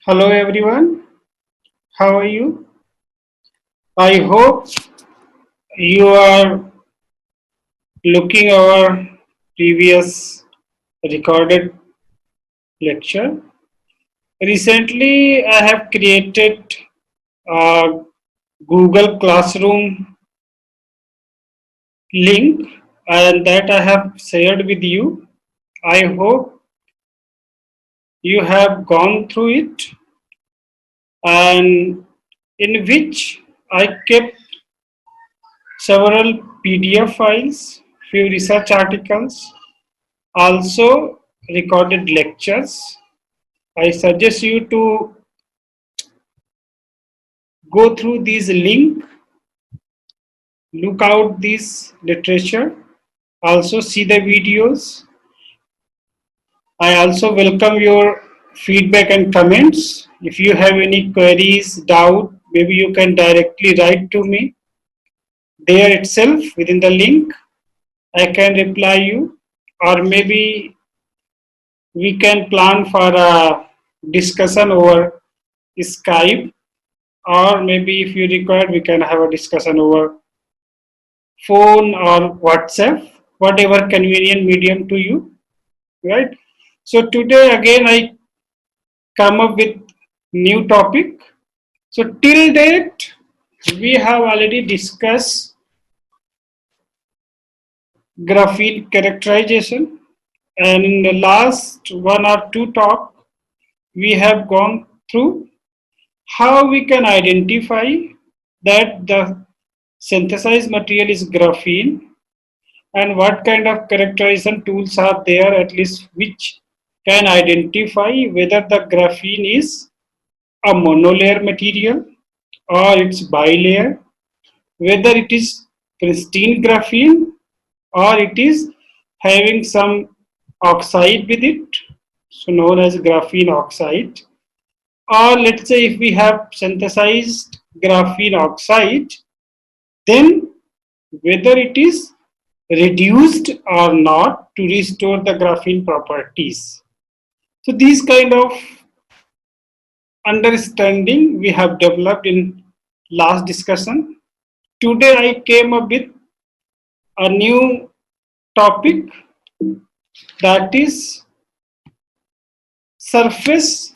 Hello everyone, how are you? I hope you are looking our previous recorded lecture. Recently, I have created a Google Classroom link and that I have shared with you. I hope you have gone through it and in which I kept several PDF files, few research articles, also recorded lectures. I suggest you to go through these link, look out this literature, also see the videos. I also welcome your feedback and comments. If you have any queries, doubt, maybe you can directly write to me there itself within the link. I can reply you, or maybe we can plan for a discussion over Skype, or maybe if you require, we can have a discussion over phone or WhatsApp, whatever convenient medium to you, right? So today again I come up with new topic. So till date we have already discussed graphene characterization, and in the last one or two talk we have gone through how we can identify that the synthesized material is graphene and what kind of characterization tools are there at least which can identify whether the graphene is a monolayer material or it's bilayer, whether it is pristine graphene or it is having some oxide with it, so known as graphene oxide, or let's say if we have synthesized graphene oxide, then whether it is reduced or not to restore the graphene properties. So these kind of understanding we have developed in last discussion. Today I came up with a new topic, that is surface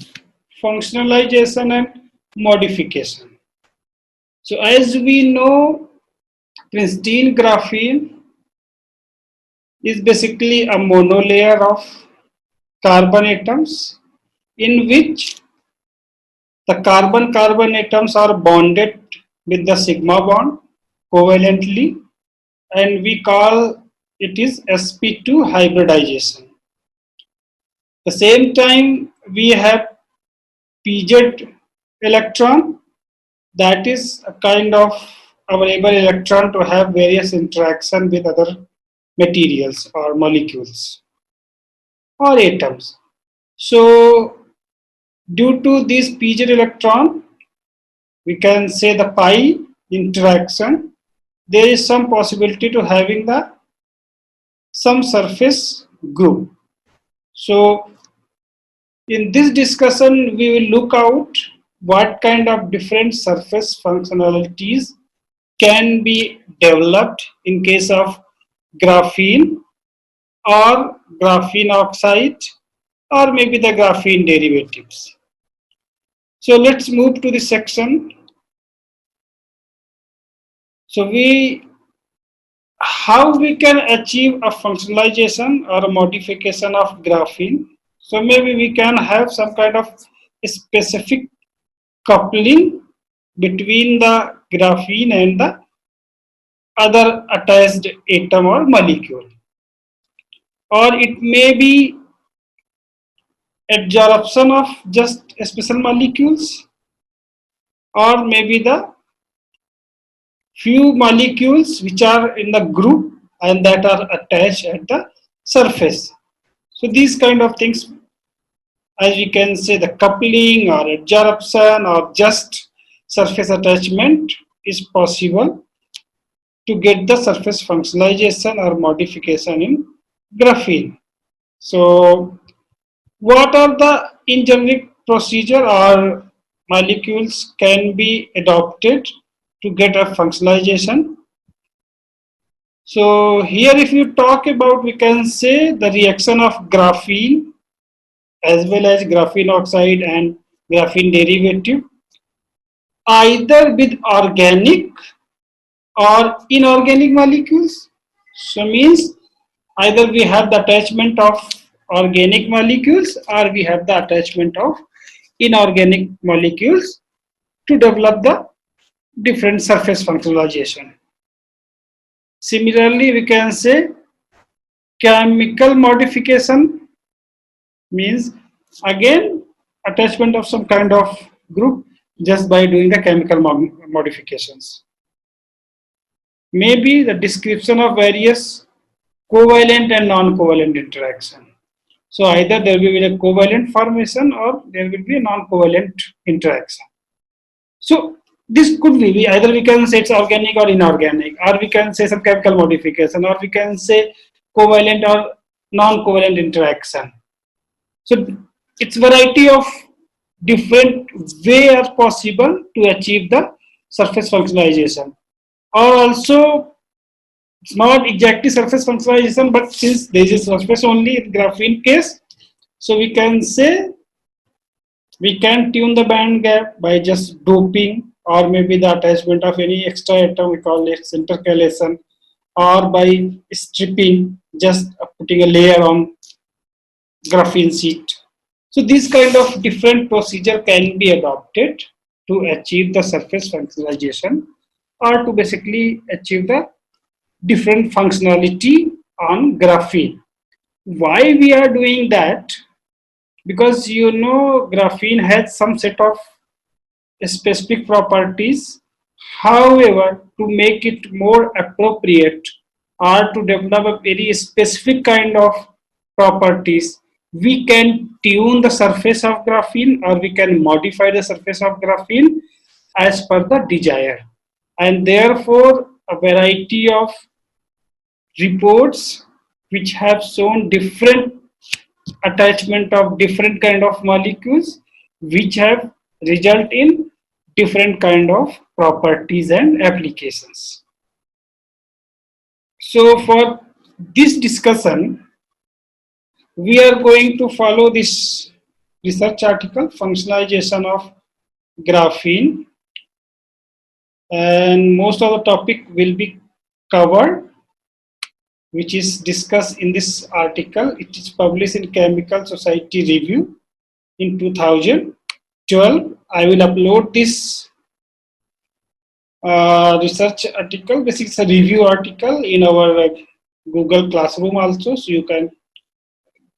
functionalization and modification. So as we know, pristine graphene is basically a monolayer of carbon atoms in which the carbon-carbon atoms are bonded with the sigma bond covalently, and we call it is sp2 hybridization. The same time we have pz electron, that is a kind of available electron to have various interaction with other materials or molecules or atoms. So due to this pz electron, we can say the pi interaction, there is some possibility to having the some surface group. So in this discussion we will look out what kind of different surface functionalities can be developed in case of graphene or graphene oxide or maybe the graphene derivatives. So let's move to the section. So how we can achieve a functionalization or a modification of graphene. So maybe we can have some kind of specific coupling between the graphene and the other attached atom or molecule, or it may be adsorption of just special molecules, or maybe the few molecules which are in the group and that are attached at the surface. So these kind of things, as we can say, the coupling or adsorption or just surface attachment is possible to get the surface functionalization or modification in graphene. So what are the in generic procedure or molecules can be adopted to get a functionalization. So here if you talk about, we can say the reaction of graphene as well as graphene oxide and graphene derivative, either with organic or inorganic molecules. So means either we have the attachment of organic molecules or we have the attachment of inorganic molecules to develop the different surface functionalization. Similarly, we can say chemical modification means again attachment of some kind of group just by doing the chemical modifications. Maybe the description of various covalent and non-covalent interaction. So either there will be a covalent formation or there will be a non-covalent interaction. So this could be either we can say it's organic or inorganic, or we can say some chemical modification, or we can say covalent or non-covalent interaction. So it's variety of different way are possible to achieve the surface functionalization. Or also it's not exactly surface functionalization, but since there is a surface only in graphene case, so we can say we can tune the band gap by just doping or maybe the attachment of any extra atom, we call it intercalation, or by stripping, just putting a layer on graphene sheet. So this kind of different procedure can be adopted to achieve the surface functionalization or to basically achieve the different functionality on graphene. Why we are doing that? Because you know graphene has some set of specific properties. However, to make it more appropriate or to develop a very specific kind of properties, we can tune the surface of graphene or we can modify the surface of graphene as per the desire. And therefore, a variety of reports which have shown different attachment of different kind of molecules which have result in different kind of properties and applications. So for this discussion, we are going to follow this research article, functionalization of graphene, and most of the topic will be covered which is discussed in this article. It is published in Chemical Society Review in 2012. I will upload this research article. Basically, it's a review article in our Google Classroom also, so you can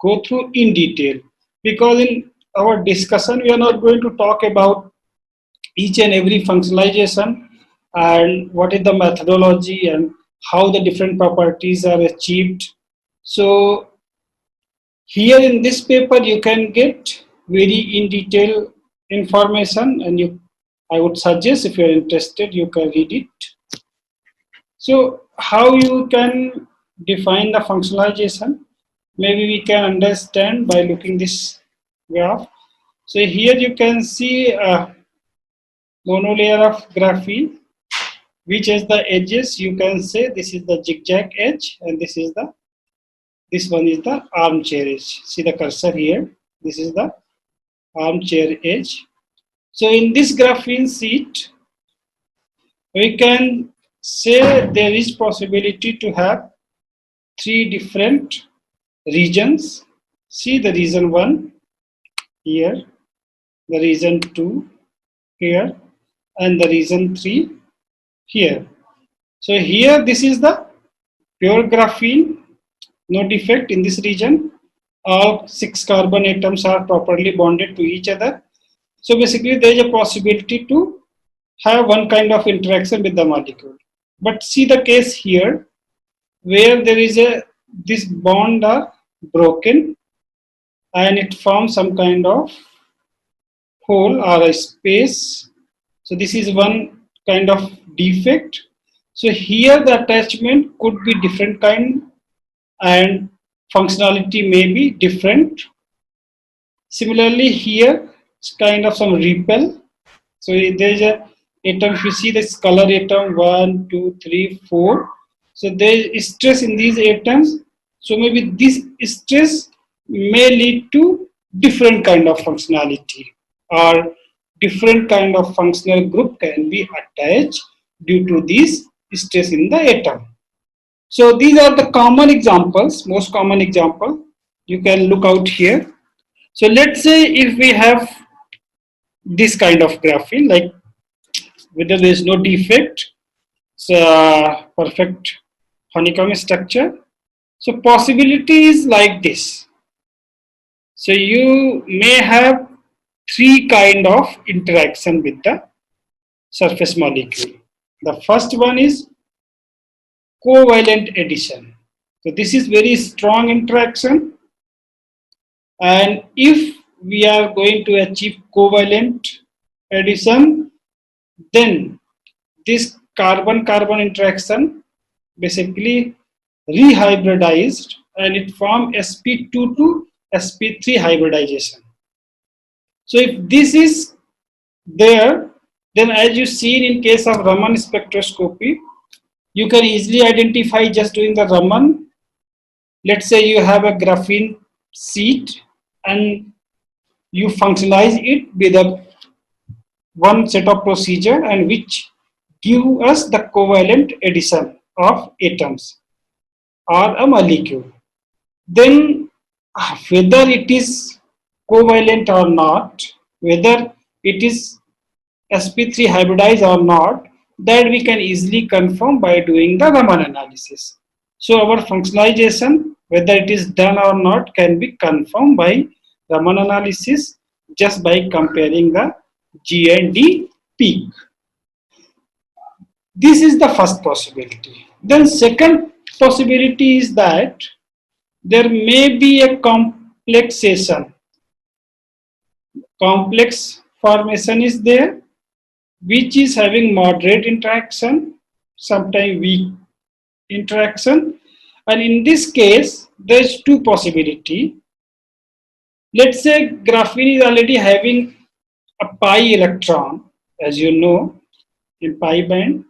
go through in detail. Because in our discussion, we are not going to talk about each and every functionalization and what is the methodology and how the different properties are achieved. So here in this paper you can get very in detail information, and I would suggest if you are interested you can read it. So how you can define the functionalization, maybe we can understand by looking this graph. So here you can see a monolayer of graphene which has the edges. You can say this is the zigzag edge and this one is the armchair edge. See the cursor here, this is the armchair edge. So in this graphene sheet we can say there is possibility to have three different regions. See the region 1 here, the region 2 here, and the region 3 here. So here this is the pure graphene, no defect in this region. All 6 carbon atoms are properly bonded to each other. So basically there is a possibility to have one kind of interaction with the molecule. But see the case here where there is this bond are broken and it forms some kind of hole or a space. So this is one kind of defect. So here the attachment could be different kind and functionality may be different. Similarly here, kind of some repel. So there is a atom. If you see this color atom 1, 2, 3, 4. So there is stress in these atoms. So maybe this stress may lead to different kind of functionality, or different kind of functional group can be attached due to this stress in the atom. So these are the common examples, most common example. You can look out here. So let's say if we have this kind of graphene, like whether there is no defect, it's a perfect honeycomb structure. So possibility is like this. So you may have three kind of interaction with the surface molecule. The first one is covalent addition. So this is very strong interaction, and if we are going to achieve covalent addition, then this carbon-carbon interaction basically rehybridized and it forms sp2 to sp3 hybridization. So if this is there, then as you seen in case of Raman spectroscopy, you can easily identify just doing the Raman. Let's say you have a graphene sheet and you functionalize it with a one set of procedure and which give us the covalent addition of atoms or a molecule. Then whether it is covalent or not, whether it is sp3 hybridized or not, that we can easily confirm by doing the Raman analysis. So our functionalization, whether it is done or not, can be confirmed by Raman analysis just by comparing the G and D peak. This is the first possibility. Then second possibility is that there may be a complexation. Complex formation is there, which is having moderate interaction, sometimes weak interaction. And in this case, there's two possibility. Let's say graphene is already having a pi electron, as you know, in pi band.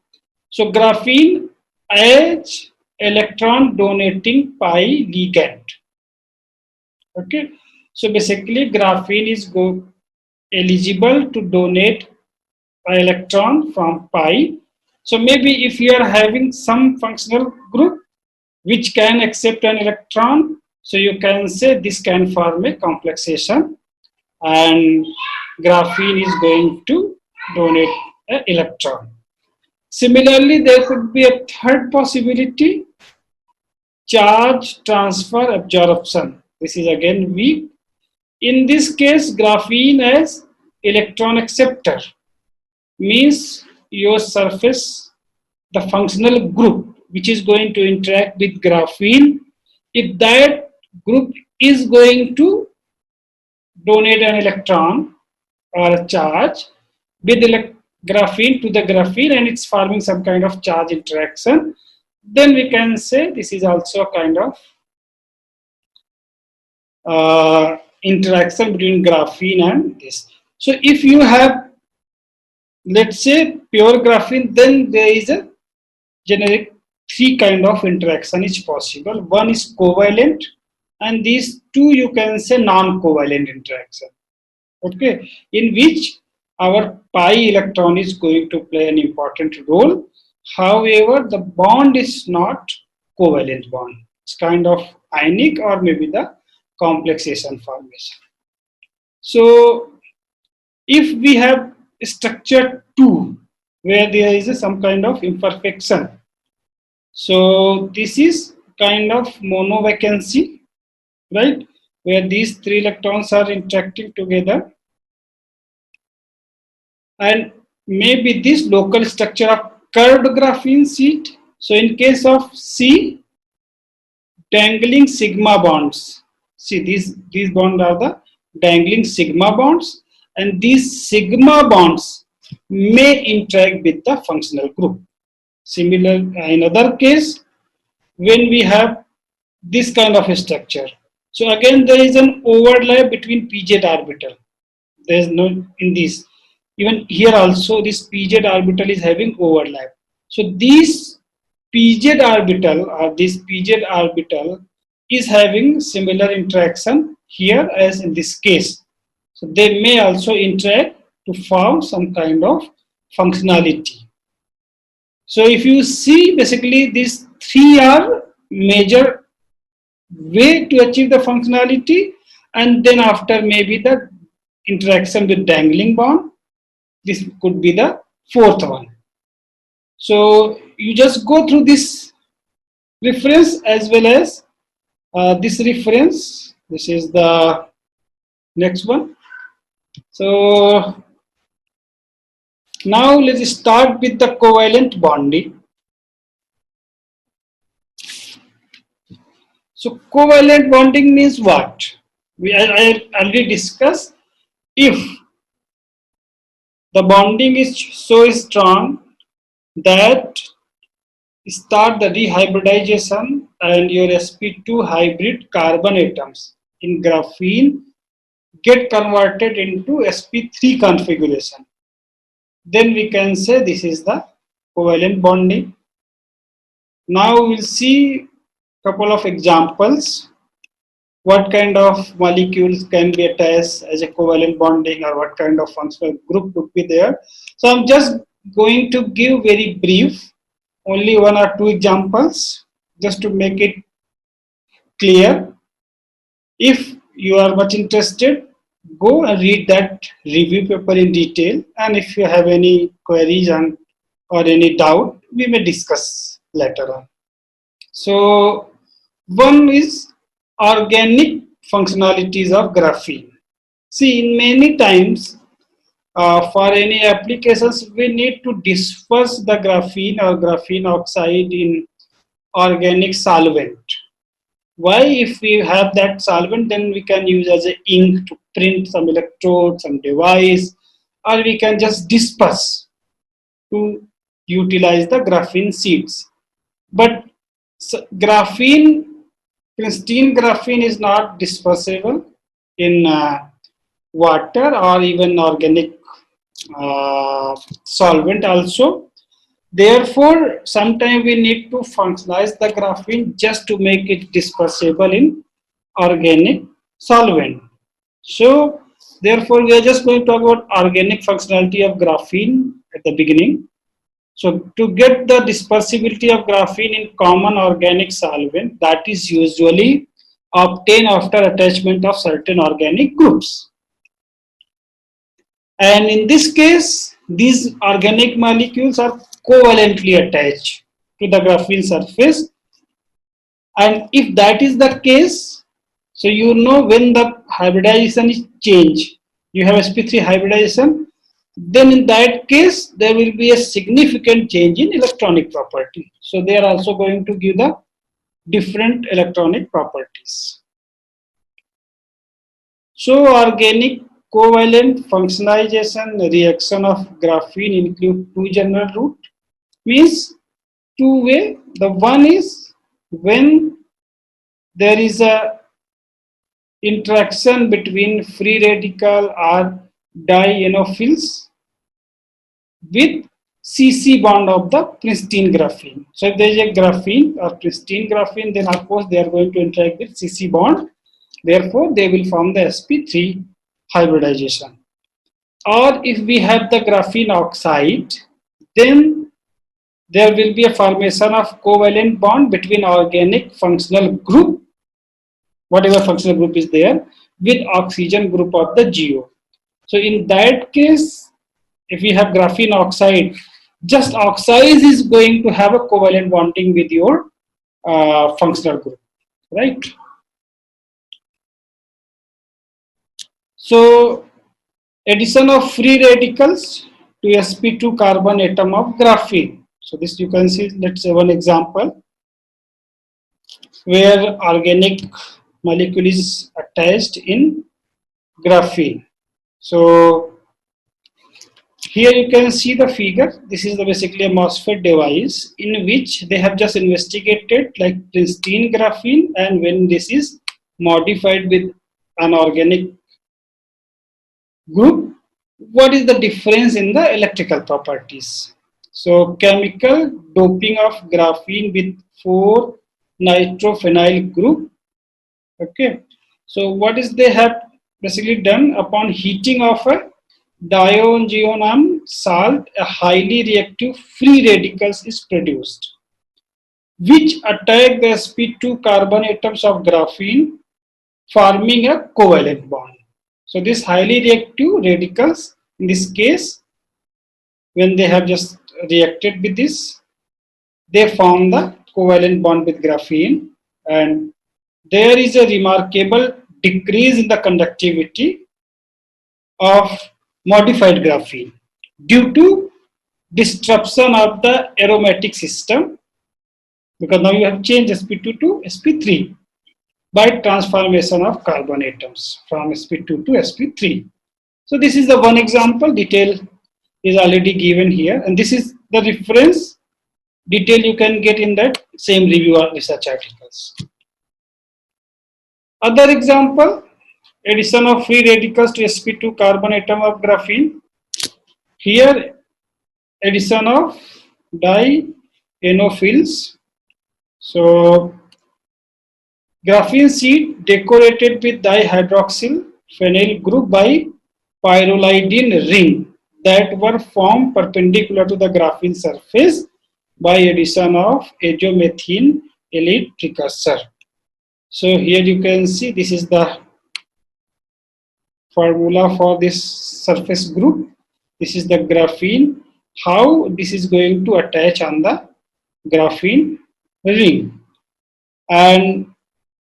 So graphene as electron donating pi ligand. Okay. So basically graphene is eligible to donate an electron from pi. So maybe if you are having some functional group which can accept an electron, so you can say this can form a complexation and graphene is going to donate an electron. Similarly, there could be a third possibility, charge transfer absorption. This is again weak. In this case, graphene as electron acceptor means your surface, the functional group which is going to interact with graphene, if that group is going to donate an electron or a charge with graphene to the graphene and it's forming some kind of charge interaction, then we can say this is also a kind of interaction between graphene and this. So if you have, let's say, pure graphene, then there is a generic three kind of interaction is possible. One is covalent, and these two you can say non-covalent interaction. Okay, in which our pi electron is going to play an important role. However, the bond is not covalent bond. It's kind of ionic or maybe the complexation formation. So if we have structure 2 where there is some kind of imperfection, so this is kind of mono vacancy, right, where these three electrons are interacting together, and maybe this local structure of curved graphene sheet. So in case of C, dangling sigma bonds. See, these bonds are the dangling sigma bonds, and these sigma bonds may interact with the functional group. Similar, in other case, when we have this kind of a structure, so again there is an overlap between pz orbital. There is no in this. Even here also this pz orbital is having overlap. So this pz orbital or this pz orbital is having similar interaction here as in this case. So they may also interact to form some kind of functionality. So if you see, basically these three are major way to achieve the functionality, and then after maybe the interaction with dangling bond, this could be the fourth one. So you just go through this reference as well as this reference. This is the next one. So now let's start with the covalent bonding. So covalent bonding means what? I already discussed. If the bonding is so strong that start the dehybridization and your sp2 hybrid carbon atoms in graphene get converted into sp3 configuration, then we can say this is the covalent bonding. Now we'll see couple of examples what kind of molecules can be attached as a covalent bonding or what kind of functional group would be there. So I'm just going to give very brief, only one or two examples just to make it clear. If you are much interested, go and read that review paper in detail, and if you have any queries and or any doubt, we may discuss later on. So one is organic functionalities of graphene. See, in many times for any applications, we need to disperse the graphene or graphene oxide in organic solvent. Why? If we have that solvent, then we can use as a ink to print some electrode, some device, or we can just disperse to utilize the graphene seeds. But graphene, pristine graphene is not dispersible in water or even organic solvent also. Therefore, sometimes we need to functionalize the graphene just to make it dispersible in organic solvent. So, therefore, we are just going to talk about organic functionality of graphene at the beginning. So, to get the dispersibility of graphene in common organic solvent, that is usually obtained after attachment of certain organic groups. And in this case, these organic molecules are covalently attached to the graphene surface. And if that is the case, so you know when the hybridization is changed, you have sp3 hybridization, then in that case, there will be a significant change in electronic property. So they are also going to give the different electronic properties. So organic covalent functionalization reaction of graphene include two general route, means two way. The one is when there is a interaction between free radical or dienophils with CC bond of the pristine graphene. So if there is a graphene or pristine graphene, then of course they are going to interact with CC bond. Therefore, they will form the sp3 hybridization. Or if we have the graphene oxide, then there will be a formation of covalent bond between organic functional group, whatever functional group is there, with oxygen group of the GO. So in that case, if we have graphene oxide, just oxide is going to have a covalent bonding with your functional group, right? So addition of free radicals to sp2 carbon atom of graphene. So this you can see, let's say one example where organic molecule is attached in graphene. So here you can see the figure. This is basically a MOSFET device in which they have just investigated like pristine graphene, and when this is modified with an organic group, what is the difference in the electrical properties? So chemical doping of graphene with 4 nitrophenyl group. Okay, so what is they have basically done upon heating of a diazoxide salt, a highly reactive free radicals is produced, which attack the sp2 carbon atoms of graphene, forming a covalent bond. So these highly reactive radicals, in this case, when they have just reacted with this, they form the covalent bond with graphene, and there is a remarkable decrease in the conductivity of modified graphene due to disruption of the aromatic system, because now you have changed sp2 to sp3 by transformation of carbon atoms from sp2 to sp3. So this is the one example. Detail is already given here, and this is the reference detail you can get in that same review or research articles. Other example, addition of free radicals to sp2 carbon atom of graphene. Here addition of dienophils. So graphene sheet decorated with dihydroxyl phenyl group by pyrrolidine ring that were formed perpendicular to the graphene surface by addition of azomethane elite precursor. So here you can see this is the formula for this surface group. This is the graphene. How this is going to attach on the graphene ring. And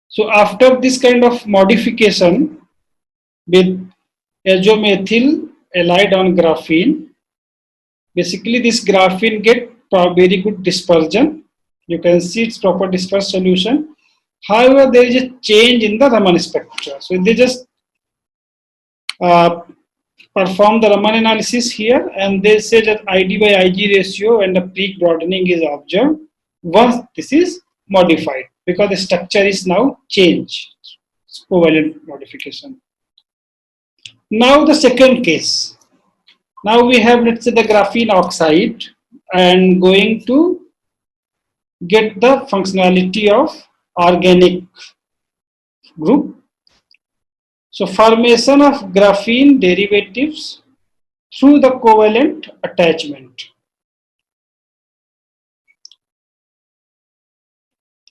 so after this kind of modification with azomethyl halide on graphene, basically this graphene get very good dispersion. You can see its proper dispersed solution. However, there is a change in the Raman spectra. So they just uh, perform the Raman analysis here, and they say that ID by Ig ratio and the peak broadening is observed once this is modified, because the structure is now changed. It's covalent modification. Now the second case. Now we have, let's say, the graphene oxide and going to get the functionality of organic group. So formation of graphene derivatives through the covalent attachment.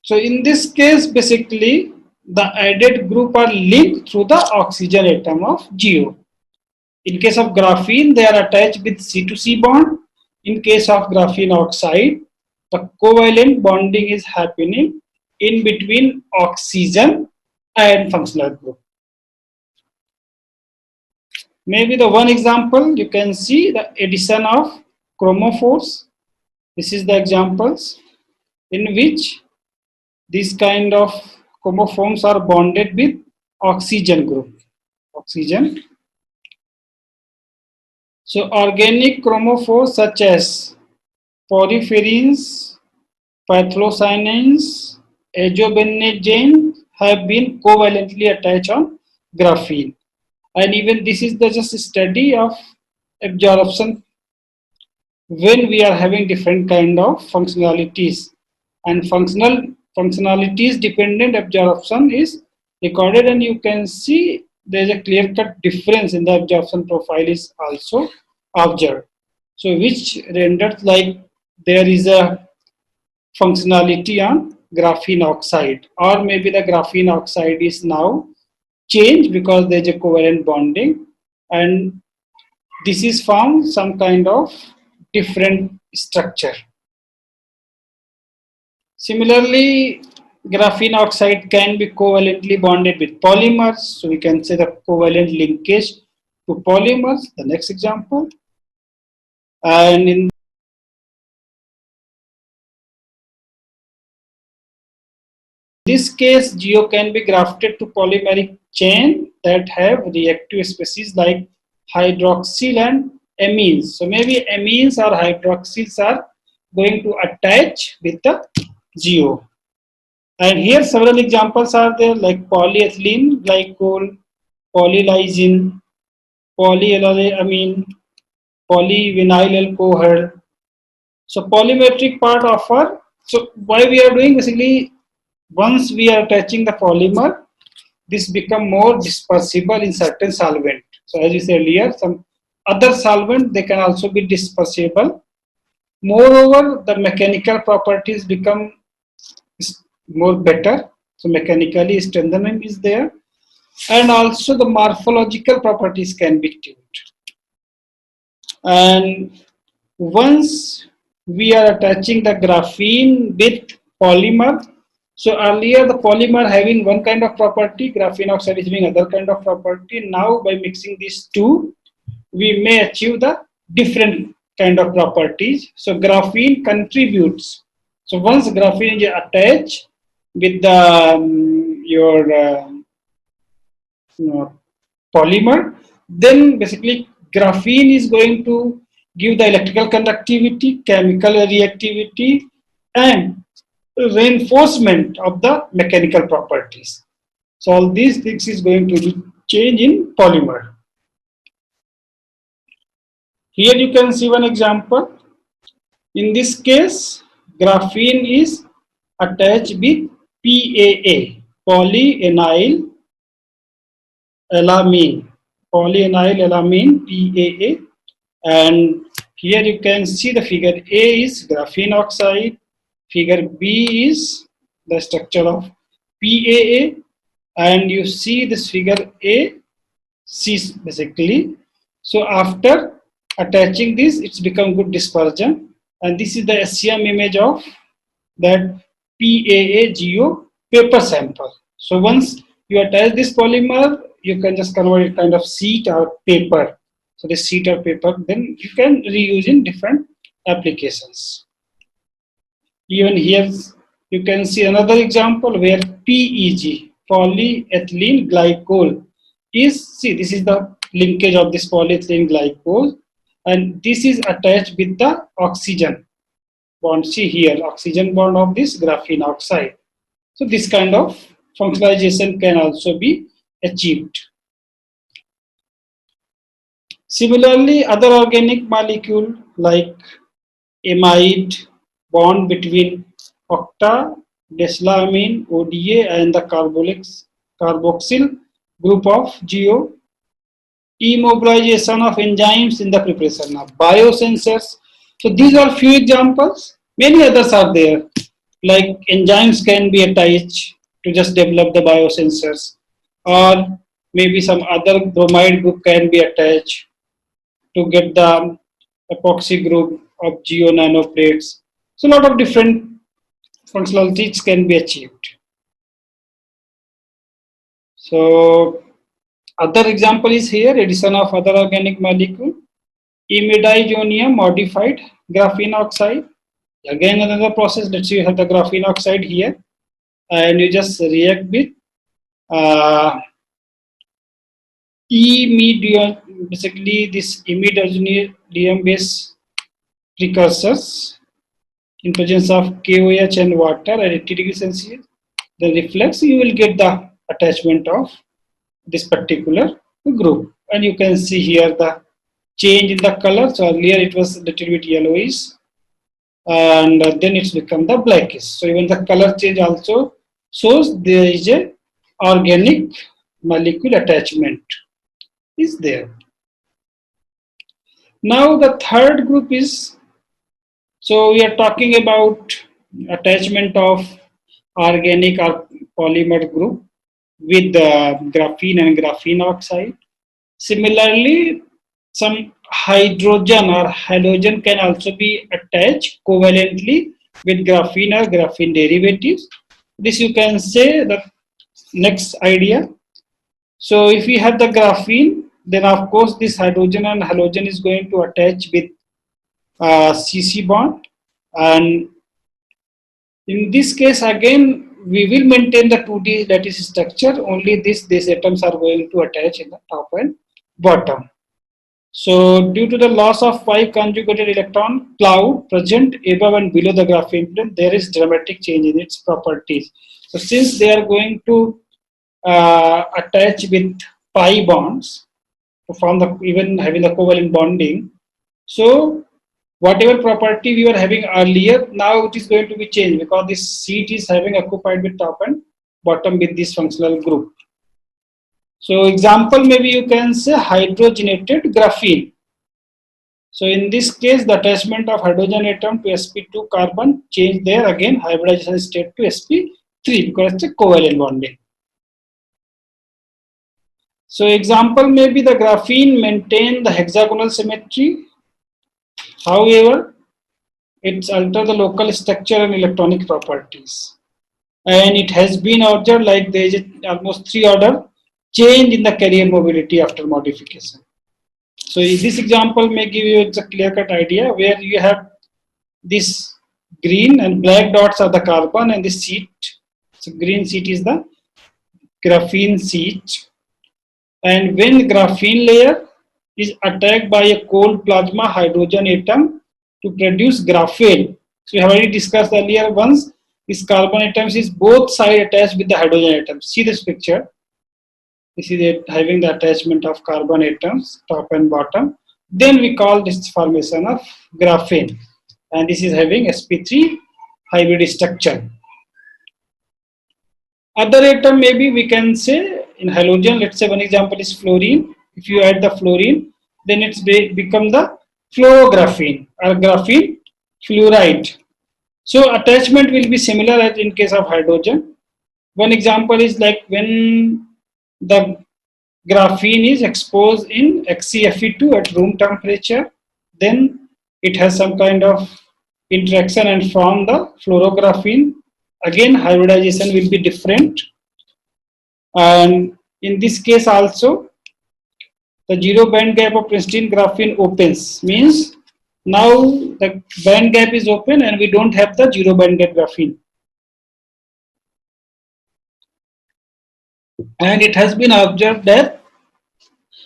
So in this case, basically the added group are linked through the oxygen atom of GO. In case of graphene, they are attached with C to C bond. In case of graphene oxide, the covalent bonding is happening in between oxygen and functional group. Maybe the one example, you can see the addition of chromophores. This is the examples in which these kind of chromosomes are bonded with oxygen group. Oxygen. So organic chromophores such as porphyrins, phthalocyanins, azobenazine have been covalently attached on graphene. And even this is the just study of absorption when we are having different kind of functionalities, and functionalities dependent absorption is recorded, and you can see there is a clear cut difference in the absorption profile is also observed. So which renders like there is a functionality on graphene oxide, or maybe the graphene oxide is now changed because there is a covalent bonding, and this is found some kind of different structure. Similarly, graphene oxide can be covalently bonded with polymers, so we can say the covalent linkage to polymers. The next example, and in this case, GO can be grafted to polymeric chain that have reactive species like hydroxyl and amines. So maybe amines or hydroxyls are going to attach with the GO. And here several examples are there like polyethylene glycol, polylysine, polyvinyl alcohol. So polymetric part offer. So why we are doing basically, once we are attaching the polymer, this become more dispersible in certain solvent. So as you said earlier, some other solvent they can also be dispersible. Moreover, the mechanical properties become more better. So mechanically strengthening is there, and also the morphological properties can be tuned. And once we are attaching the graphene with polymer, so earlier the polymer having one kind of property, graphene oxide is having other kind of property. Now by mixing these two, we may achieve the different kind of properties. So graphene contributes. So once graphene is attached with the your polymer, then basically graphene is going to give the electrical conductivity, chemical reactivity, and reinforcement of the mechanical properties. So all these things is going to change in polymer. Here you can see one example. In this case, graphene is attached with PAA, polyenyl alamine, PAA, and here you can see the figure A is graphene oxide, figure B is the structure of PAA, and you see this figure A, C basically. So after attaching this, it's become good dispersion, and this is the SEM image of that PAAGO paper sample. So once you attach this polymer, you can just convert it kind of sheet or paper. So this sheet or paper, then you can reuse in different applications. Even here you can see another example where PEG, polyethylene glycol, is, see, this is the linkage of this polyethylene glycol, and this is attached with the oxygen bond. See here, oxygen bond of this graphene oxide. So this kind of functionalization can also be achieved. Similarly, other organic molecule like amide bond between octadecylamine ODA and the carboxyl group of GO, immobilization of enzymes in the preparation of biosensors. So these are few examples. Many others are there, like enzymes can be attached to just develop the biosensors, or maybe some other bromide group can be attached to get the epoxy group of GO nanoplates. So a lot of different functionalities can be achieved. So other example is here, addition of other organic molecule, imidazonium modified graphene oxide. Again another process. Let's say you have the graphene oxide here, and you just react with basically this imidazonium based precursors in presence of KOH and water at 80 degrees Celsius. The reflex, you will get the attachment of this particular group, and you can see here the change in the color. So earlier it was a little bit yellowish, and then it's become the blackish. So even the color change also shows there is a organic molecule attachment is there. Now the third group is, so we are talking about attachment of organic or polymer group with graphene and graphene oxide. Similarly, some hydrogen or halogen can also be attached covalently with graphene or graphene derivatives. This you can say the next idea. So if we have the graphene, then of course this hydrogen and halogen is going to attach with CC bond, and in this case again we will maintain the 2D lattice structure, only these atoms are going to attach in the top and bottom. So due to the loss of 5 conjugated electron cloud present above and below the graphene plane, there is dramatic change in its properties. So since they are going to attach with pi bonds, to form the even having the covalent bonding. So whatever property we were having earlier, now it is going to be changed because this seat is having occupied with top and bottom with this functional group. So example, maybe you can say hydrogenated graphene. So in this case, the attachment of hydrogen atom to sp2 carbon change there again hybridization state to sp3 because it's a covalent bonding. So example, maybe the graphene maintain the hexagonal symmetry. However, it alters the local structure and electronic properties. And it has been observed like there is almost 3-order change in the carrier mobility after modification. So this example may give you a clear-cut idea where you have this green and black dots are the carbon and the sheet. So green sheet is the graphene sheet. And when graphene layer is attacked by a cold plasma hydrogen atom to produce graphene. So we have already discussed earlier once, this carbon atoms is both side attached with the hydrogen atoms. See this picture. This is it, having the attachment of carbon atoms, top and bottom. Then we call this formation of graphene. And this is having sp3 hybrid structure. Other atom maybe we can say in halogen, let's say one example is fluorine. If you add the fluorine, then it's become the fluorographene or graphene fluoride. So attachment will be similar as in case of hydrogen. One example is like when the graphene is exposed in XeFe2 at room temperature, then it has some kind of interaction and form the fluorographene. Again, hybridization will be different. And in this case also, the zero band gap of pristine graphene opens, means now the band gap is open and we don't have the zero band gap graphene. And it has been observed that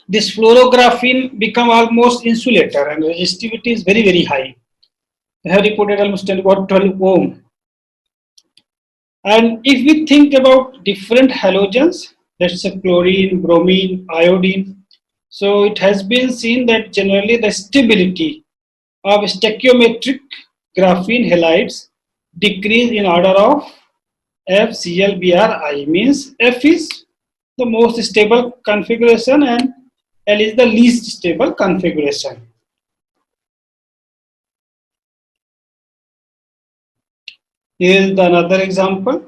this fluorographene become almost insulator and resistivity is very, very high. They have reported almost about 12 ohm. And if we think about different halogens, let's say chlorine, bromine, iodine, so it has been seen that generally the stability of stoichiometric graphene halides decrease in order of FClBr, means F is the most stable configuration and L is the least stable configuration. Here is another example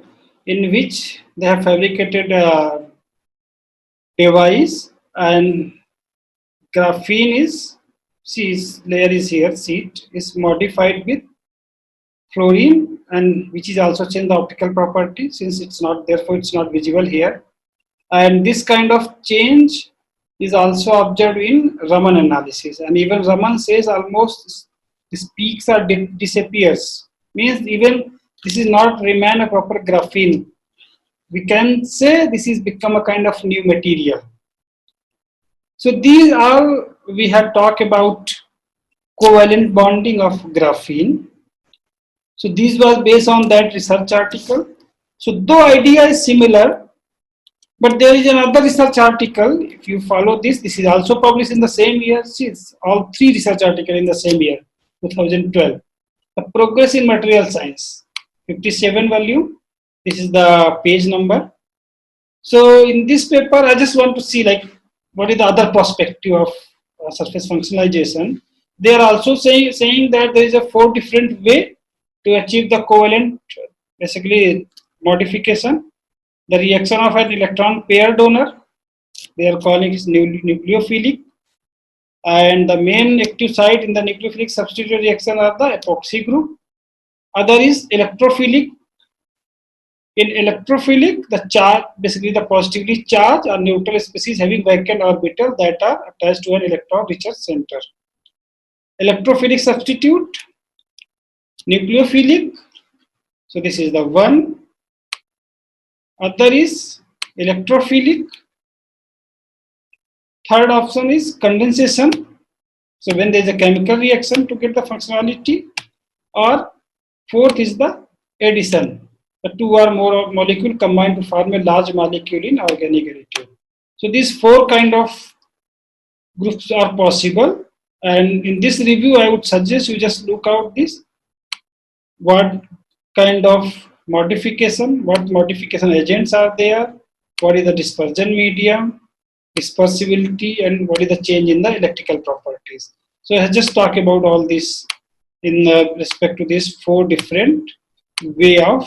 in which they have fabricated a device and graphene is, see, layer is here, sheet is modified with fluorine and which is also changed the optical property since it's not, therefore it's not visible here. And this kind of change is also observed in Raman analysis, and even Raman says almost these peaks are disappears, means even this is not remain a proper graphene. We can say this is become a kind of new material. So these are, we have talked about covalent bonding of graphene. So this was based on that research article. So though idea is similar, but there is another research article. If you follow this, this is also published in the same year. See, it's all 3 research articles in the same year, 2012. The Progress in Material Science, 57 volume. This is the page number. So in this paper, I just want to see like what is the other perspective of surface functionalization. They are also saying that there is a 4 different way to achieve the covalent, basically modification. The reaction of an electron pair donor, they are calling it nucleophilic, and the main active site in the nucleophilic substitution reaction are the epoxy group. Other is electrophilic. In electrophilic, the charge, basically the positively charged or neutral species having vacant orbital that are attached to an electron research center. Electrophilic substitute, nucleophilic. So this is the one. Other is electrophilic. Third option is condensation. So when there is a chemical reaction to get the functionality. Or fourth is the addition. The 2 or more molecule combined to form a large molecule in organic additive. So these 4 kind of groups are possible. And in this review, I would suggest you just look out this, what kind of modification, what modification agents are there, what is the dispersion medium, dispersibility, and what is the change in the electrical properties. So I just talk about all this in respect to these four different way of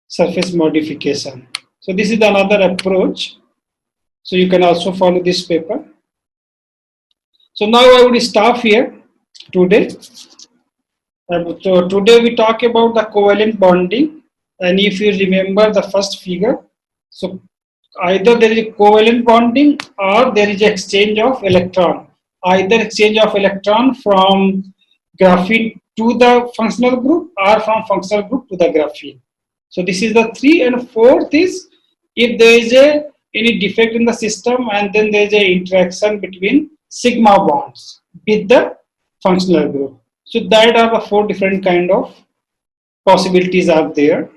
surface modification. So this is another approach. So you can also follow this paper. So now I would stop here today. So today we talk about the covalent bonding, and if you remember the first figure, so either there is a covalent bonding or there is exchange of electron, either exchange of electron from graphene to the functional group or from functional group to the graphene. So this is the three, and fourth is if there is a any defect in the system and then there is a interaction between sigma bonds with the functional group. So that are the four different kind of possibilities are there.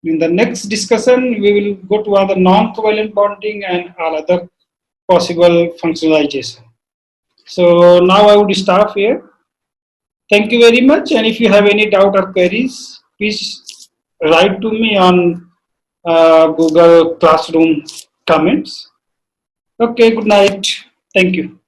In the next discussion, we will go to other non-covalent bonding and all other possible functionalization. So now I would stop here. Thank you very much. And if you have any doubt or queries, please write to me on Google Classroom comments. Okay, good night. Thank you.